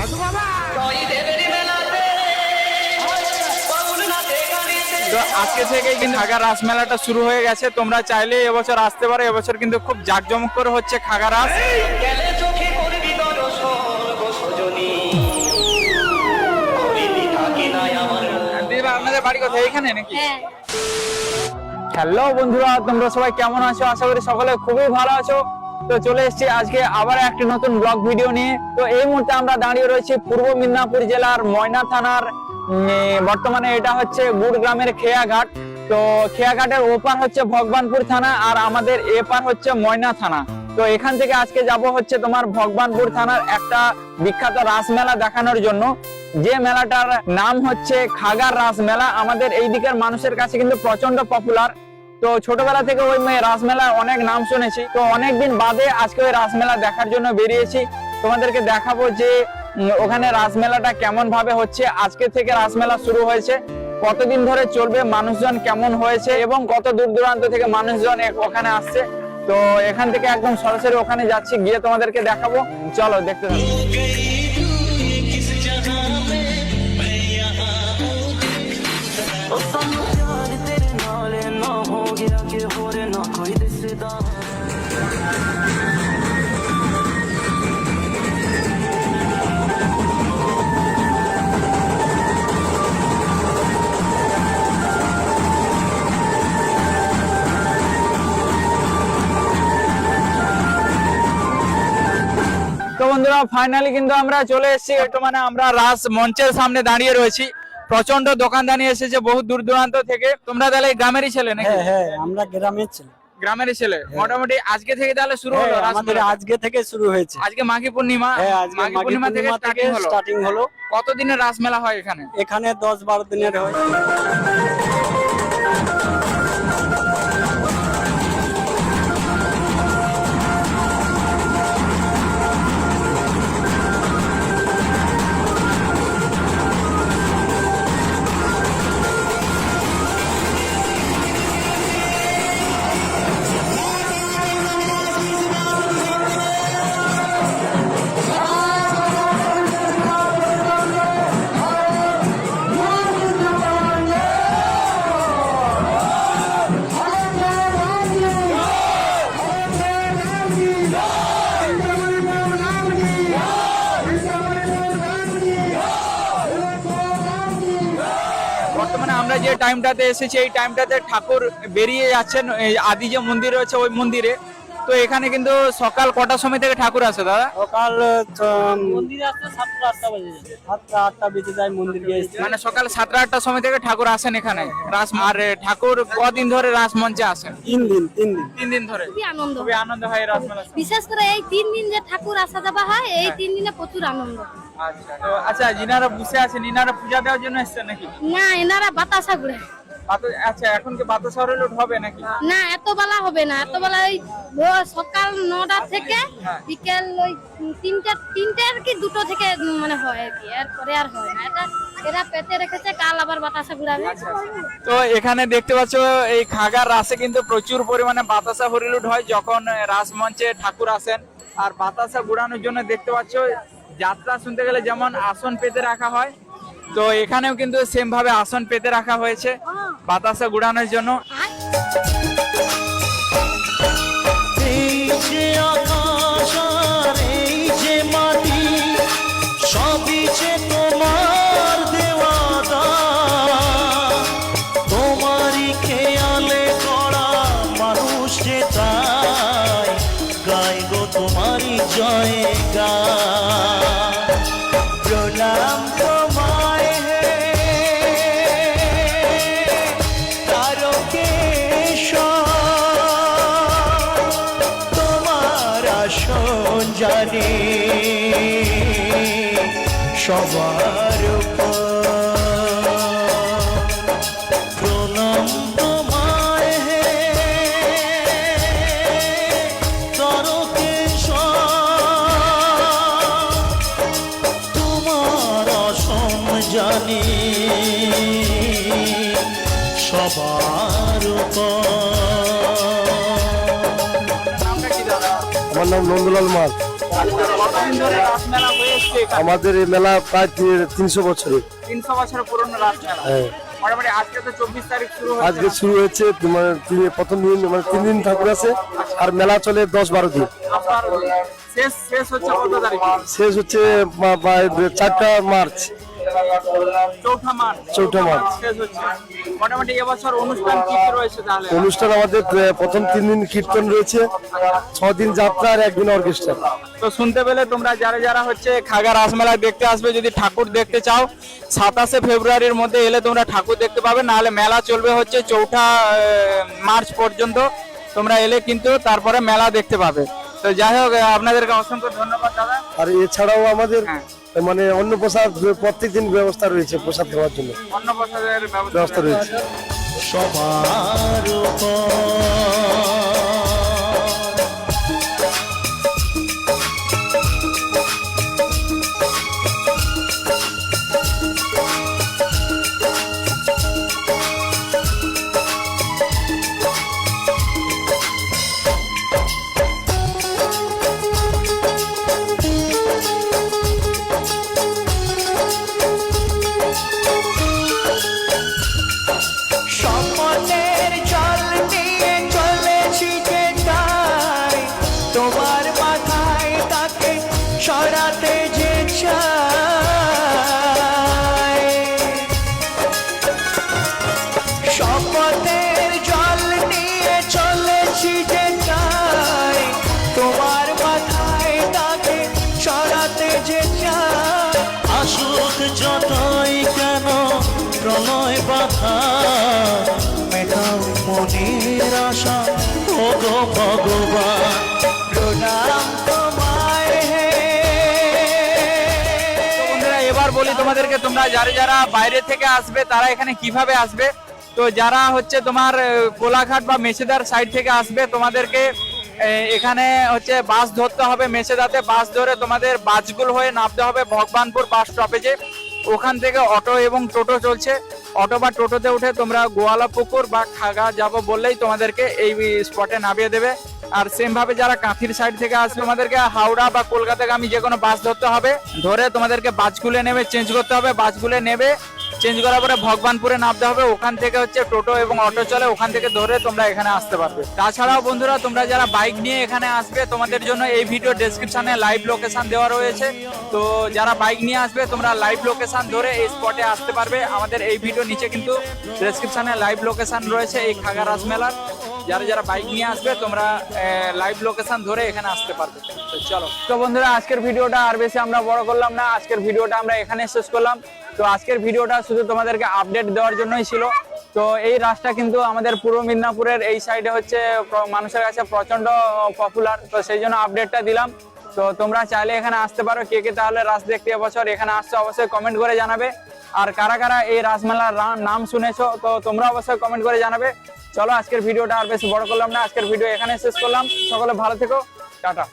তো আজকে থেকেই কিন্তু খাগা রাস মেলাটা শুরু হয়ে গেছে। তোমরা চাইলে এবছর আসতে পারো। এবছর কিন্তু খুব জাঁকজমক করে হচ্ছে খাগা রাস। আপনাদের বাড়ি কোথায়, এখানে নাকি? হ্যালো বন্ধুরা, তোমরা সবাই কেমন আছো? আশা করি সকলে খুবই ভালো আছো। তো চলে এসেছি আজকে আবার একটি নতুন ব্লগ ভিডিও নিয়ে। তো এই মুহূর্তে আমরা দাঁড়িয়ে রয়েছি পূর্ব মিদনাপুর জেলার ময়না থানার, বর্তমানে এটা হচ্ছে গুড়গ্রামের খেয়াঘাট। তো খেয়াঘাটের ওপার হচ্ছে ভগবানপুর থানা আর আমাদের এপার হচ্ছে ময়না থানা। তো এখান থেকে আজকে যাব হচ্ছে তোমার ভগবানপুর থানার একটা বিখ্যাত রাস মেলা দেখানোর জন্য, যে মেলাটার নাম হচ্ছে খাগার রাস মেলা। আমাদের এই দিকের মানুষের কাছে কিন্তু প্রচন্ড পপুলার। তো ছোটবেলা থেকে ওই রাসমেলার অনেক নাম শুনেছি। তো অনেকদিন বাদে আজকে ওই রাসমেলা দেখার জন্য বেরিয়েছি। তোমাদেরকে দেখাবো যে ওখানে রাসমেলাটা কেমন ভাবে হচ্ছে। আজকে থেকে রাসমেলা শুরু হয়েছে, কতদিন ধরে চলবে, মানুষজন কেমন হয়েছে এবং কত দূর দূরান্ত থেকে মানুষজন ওখানে আসছে। তো এখান থেকে একদম সরাসরি ওখানে যাচ্ছি, গিয়ে তোমাদেরকে দেখাবো। চলো দেখতে থাকো। তো বন্ধুরা, ফাইনালি কিন্তু আমরা চলে এসেছি। বর্তমানে আমরা রাস মঞ্চের সামনে দাঁড়িয়ে রয়েছি। প্রচন্ড দোকানদানি এসেছে বহু দূর দূরান্ত থেকে। তোমরা তাহলে গ্রামেরই ছেলে নাকি? হ্যাঁ, আমরা গ্রামের ছেলে। গ্রামেরই ছেলে। মোটামুটি আজকে থেকে তাহলে শুরু হলো? আমাদের আজকে থেকে শুরু হয়েছে। আজকে মাঘী পূর্ণিমা। মাঘী পূর্ণিমা থেকে স্টার্টিং হলো। কতদিনের রাস মেলা হয় এখানে? এখানে 10-12 দিনের হয়। বর্তমানে আমরা যে টাইমটাতে এসেছি এই টাইমটাতে ঠাকুর বেরিয়ে যাচ্ছেন আদি যে মন্দির রয়েছে ওই মন্দিরে। তো এখানে কিন্তু সকাল কটার সময় থেকে ঠাকুর আসে দাদা? সকাল মন্দিরে আসতে 7-8টা বাজে যায়। 7-8টা বেজে যায় মন্দিরে আসতে। মানে সকাল 7-8টার সময় থেকে ঠাকুর আসেন এখানে রাস। আর ঠাকুর কদিন ধরে রাস মঞ্চে আসেন? 3 দিন। 3 দিন ধরে। খুবই আনন্দ হয় রাস মেলা। বিশেষ করে এই 3 দিন যে ঠাকুর আসা যাওয়া হয়, এই 3 দিনে প্রচুর আনন্দ। আচ্ছা, তো আচ্ছা, যিনারা বসে আছেন ইনারা পূজা দেওয়ার জন্য এসেছেন নাকি? না, এনারা বাতাসা ঘুরে। আচ্ছা, এখন কি বাতাসা লুট হবে নাকি? না, এত বেলা হবে না। এত বেলা ওই সকাল 9টা থেকে বিকেল ওই 3টার কি 2টো থেকে মানে হয় আর কি। এরপরে আর হয় না। এটা এরা পেতে রেখেছে, কাল আবার বাতাসা ঘুরাবে। তো এখানে দেখতে পাচ্ছ এই খাগার রাসে কিন্তু প্রচুর পরিমাণে বাতাসা হরিলুট হয় যখন রাস মঞ্চে ঠাকুর আসেন। আর বাতাসা ঘুরানোর জন্য দেখতে পাচ্ছ যাত্রা শুনতে গেলে যেমন আসন পেতে রাখা হয়, তো এখানেও কিন্তু সেম ভাবে আসন পেতে রাখা হয়েছে বাতাসা ঘুরানোর জন্য। এই যে আকাশ আর এই যে মাটি, সবই যে তোমার দেওয়া দান। তোমারই খেয়ালে করা মানুষ যে তাই গাই গো তোমারই জয় গান। প্রণাম তোমায় হে তোমার আসন জানি সবার প্রণাম তোমায় হে তোমার আসন জানি সবার নামটা কি দাদা? আমার নাম নন্দলাল মাল। কতদিন ধরে রাস মেলা হয়ে এসছে এখানে? আমাদের এই মেলা প্রায় 300 বছরের। 300 বছরের পুরনো রাস মেলা। হ্যাঁ। মোটামুটি আজকে তো 24 তারিখ শুরু হচ্ছে। আজকে শুরু হয়েছে তোমার প্রথম দিন মানে 3 দিন ঠাকুর আছে আর মেলা চলে 10-12 দিন। আপনার শেষ হচ্ছে কত তারিখ? শেষ হচ্ছে 4 মার্চ। 4 মার্চ। 4 মার্চ শেষ হচ্ছে। মোটামুটি এবছর অনুষ্ঠান কি কি রয়েছে তাহলে? অনুষ্ঠান আমাদের প্রথম 3 দিন কীর্তন রয়েছে, 6 দিন যাত্রা আর 1 দিন অর্কেস্ট্রা। তো শুনতে পেলে তোমরা যারা হচ্ছে খাগা রাসমেলা দেখতে আসবে, যদি ঠাকুর দেখতে চাও 27শে ফেব্রুয়ারির মধ্যে এলে তোমরা ঠাকুর দেখতে পাবে, নাহলে মেলা চলবে হচ্ছে 4 মার্চ পর্যন্ত। তোমরা এলে কিন্তু তারপরে মেলা দেখতে পাবে। তো যাই হোক, আপনাদেরকে অসংখ্য ধন্যবাদ দাদা। আর এছাড়াও আমাদের হ্যাঁ। মানে অন্য প্রসাদ প্রত্যেকদিন ব্যবস্থা রয়েছে, প্রসাদ দেওয়ার জন্য অন্য প্রসাদের ব্যবস্থা রয়েছে। সবার উপর স্বপ্নের জল নিয়ে চলেছি যে তাই, তোমার মাথায় তাকে সরাতে যে চাই। স্বপ্নের জল নিয়ে চলেছি যে তাই, তোমার মাথায় তাকে সরাতে যে চাই। আসুক যতই কেন প্রলয় বাধা, মেটাও মনের আশা ও গো ভগবান, প্রণাম তোমায় হে। তো বন্ধুরা, এবার বলি তোমাদেরকে, তোমরা যারা বাইরে থেকে আসবে তারা এখানে কিভাবে আসবে। তো যারা হচ্ছে তোমার কোলাঘাট বা মেছেদার সাইড থেকে আসবে, তোমাদেরকে এখানে হচ্ছে বাস ধরতে হবে। মেছেদাতে বাস ধরে তোমাদের বাজগুল হয়ে নামতে হবে ভগবানপুর বাস স্টপেজে। ওখান থেকে অটো এবং টোটো চলছে। অটো বা টোটোতে উঠে তোমরা গোয়ালাপুকুর বা খাগা যাব বললেই তোমাদেরকে এই স্পটে নামিয়ে দেবে। আর সেম ভাবে যারা কাঁথির সাইড থেকে আসবে, তোমাদেরকে হাওড়া বা কলকাতাগামী যে কোনো বাস ধরতে হবে। ধরে তোমাদেরকে বাসগুলো নেবে চেঞ্জ করতে হবে। বাসগুলো নেবে চেঞ্জ করার পরে ভগবানপুরে নামতে হবে। ওখান থেকে হচ্ছে টোটো এবং অটো চলে, ওখান থেকে ধরে তোমরা এখানে আসতে পারবে। তাছাড়াও বন্ধুরা, তোমরা যারা বাইক নিয়ে এখানে আসবে, তোমাদের জন্য এই ভিডিও ডেসক্রিপশনে লাইভ লোকেশন দেওয়া রয়েছে। তো যারা বাইক নিয়ে আসবে, তোমরা লাইভ লোকেশন ধরে এই স্পটে আসতে পারবে। আমাদের এই ভিডিও নিচে কিন্তু ডেসক্রিপশনে লাইভ লোকেশন রয়েছে এই খাগা রাস মেলার। যারা বাইক নিয়ে আসবে, তোমরা লাইভ লোকেশন ধরে এখানে আসতে পারবে। তো চলো। তো বন্ধুরা, আজকের ভিডিওটা আর বেশি আমরা বড় করলাম না। আজকের ভিডিওটা আমরা এখানে শেষ করলাম। তো আজকের ভিডিওটা শুধু তোমাদেরকে আপডেট দেওয়ার জন্যই ছিল। তো এই রাসটা কিন্তু আমাদের পূর্ব মিদনাপুরের এই সাইডে হচ্ছে মানুষের কাছে প্রচন্ড পপুলার। তো সেই জন্য আপডেটটা দিলাম। তো তোমরা চাইলে এখানে আসতে পারো। কে কে তাহলে রাস দেখতে এবছর এখানে আসছো অবশ্যই কমেন্ট করে জানাবে। আর কারা এই রাসমেলার নাম শুনেছো, তো তোমরা অবশ্যই কমেন্ট করে জানাবে। চলো, আজকের ভিডিওটা আর বেশি বড় করলাম না। আজকের ভিডিও এখানে শেষ করলাম। সকলে ভালো থেকো, টাটা।